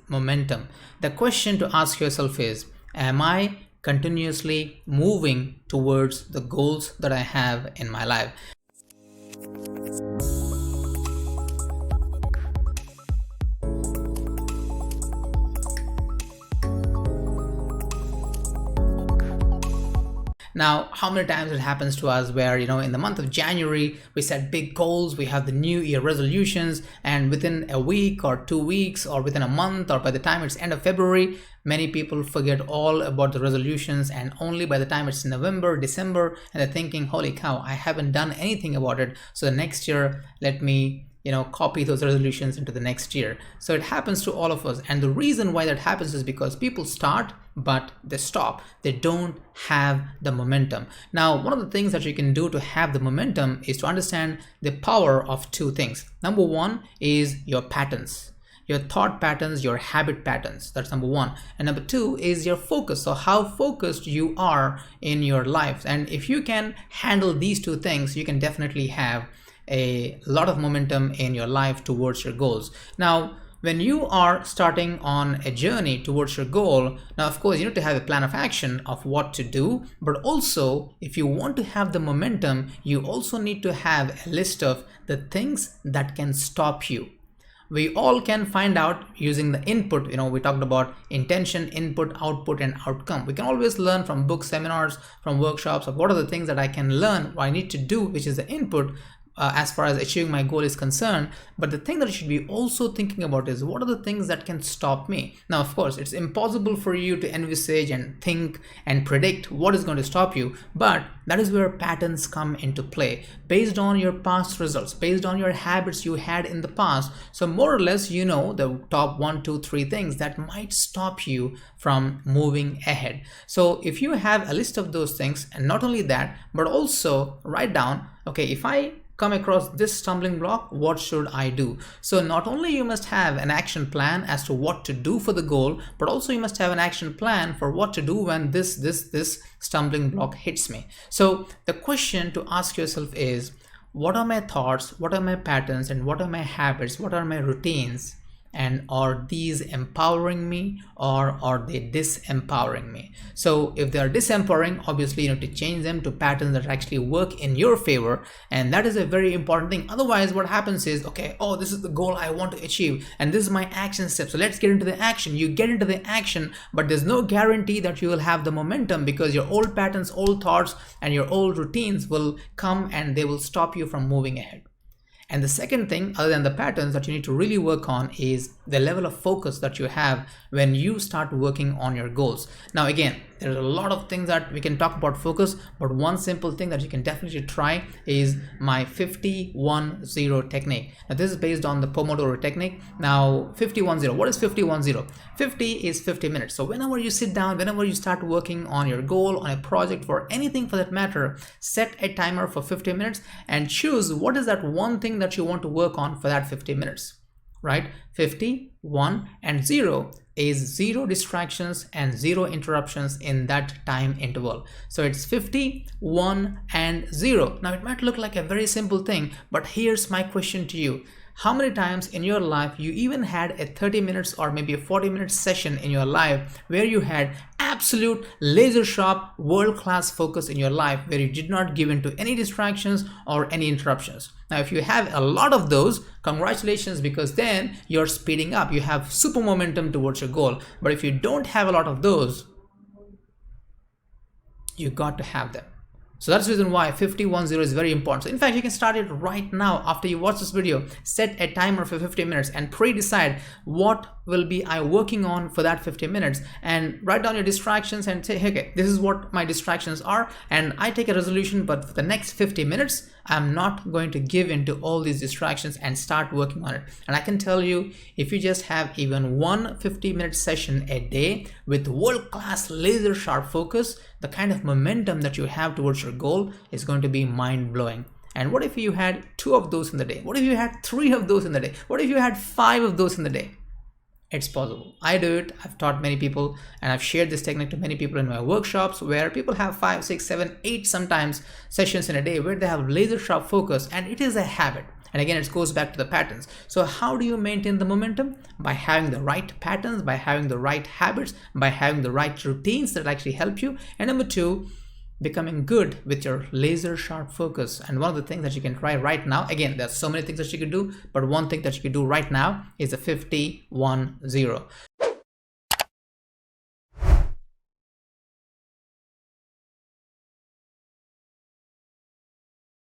momentum. The question to ask yourself is, am I continuously moving towards the goals that I have in my life? Now, how many times it happens to us where, in the month of January, we set big goals, we have the new year resolutions, and within a week or 2 weeks or within a month or by the time it's end of February, many people forget all about the resolutions, and only by the time it's November, December, and they're thinking, holy cow, I haven't done anything about it. So the next year, let me copy those resolutions into the next year. So it happens to all of us. And the reason why that happens is because people start, but they stop. They don't have the momentum. Now, one of the things that you can do to have the momentum is to understand the power of two things. Number one is your patterns. Your thought patterns, your habit patterns. That's number one. And number two is your focus. So how focused you are in your life. And if you can handle these two things, you can definitely have a lot of momentum in your life towards your goals. Now, when you are starting on a journey towards your goal, now of course you need to have a plan of action of what to do, but also if you want to have the momentum, you also need to have a list of the things that can stop you. We all can find out using the input. We talked about intention, input, output, and outcome. We can always learn from books, seminars, from workshops of what are the things that I can learn, what I need to do, which is the input, as far as achieving my goal is concerned. But the thing that you should be also thinking about is, what are the things that can stop me? Now, of course, it's impossible for you to envisage and think and predict what is going to stop you, but that is where patterns come into play based on your past results, based on your habits you had in the past. So more or less, the top 1, 2, 3 things that might stop you from moving ahead. So if you have a list of those things, and not only that, but also write down, okay, if I come across this stumbling block, what should I do? So not only you must have an action plan as to what to do for the goal, but also you must have an action plan for what to do when this stumbling block hits me. So the question to ask yourself is, what are my thoughts, what are my patterns, and what are my habits, what are my routines? And are these empowering me, or are they disempowering me? So if they are disempowering, obviously you need to change them to patterns that actually work in your favor. And that is a very important thing. Otherwise, what happens is, okay, oh, this is the goal I want to achieve, and this is my action step. So let's get into the action. You get into the action, but there's no guarantee that you will have the momentum, because your old patterns, old thoughts, and your old routines will come and they will stop you from moving ahead. And the second thing, other than the patterns that you need to really work on, is the level of focus that you have when you start working on your goals. Now, again, there's a lot of things that we can talk about focus, but one simple thing that you can definitely try is my 50-1-0 technique. Now, this is based on the Pomodoro technique. Now, 50-1-0, what is 50-1-0? 50 is 50 minutes. So whenever you sit down, whenever you start working on your goal, on a project, for anything for that matter, set a timer for 50 minutes and choose what is that one thing that you want to work on for that 50 minutes, right? 50, 1, and 0 is 0 distractions and 0 interruptions in that time interval. So it's 50, 1, and 0. Now, it might look like a very simple thing, but here's my question to you. How many times in your life you even had a 30 minutes or maybe a 40-minute session in your life where you had absolute laser sharp world-class focus in your life, where you did not give in to any distractions or any interruptions? Now, if you have a lot of those, congratulations, because then you're speeding up. You have super momentum towards your goal. But if you don't have a lot of those, you got to have them. So that's the reason why 50-1-0 is very important. So in fact, you can start it right now after you watch this video. Set a timer for 50 minutes and pre-decide what will be I working on for that 50 minutes, and write down your distractions and say, hey, okay, this is what my distractions are, and I take a resolution, but for the next 50 minutes, I'm not going to give in to all these distractions and start working on it. And I can tell you, if you just have even one 50-minute session a day with world-class laser sharp focus, the kind of momentum that you have towards your goal is going to be mind-blowing. And what if you had 2 of those in the day? What if you had 3 of those in the day? What if you had 5 of those in the day? It's possible. I do it. I've taught many people, and I've shared this technique to many people in my workshops, where people have 5, 6, 7, 8 sometimes sessions in a day where they have laser sharp focus, and it is a habit. And again, it goes back to the patterns. So how do you maintain the momentum? By having the right patterns, by having the right habits, by having the right routines that actually help you. And number two, becoming good with your laser sharp focus. And one of the things that you can try right now, again, there's so many things that you can do, but one thing that you can do right now is a 50-1-0.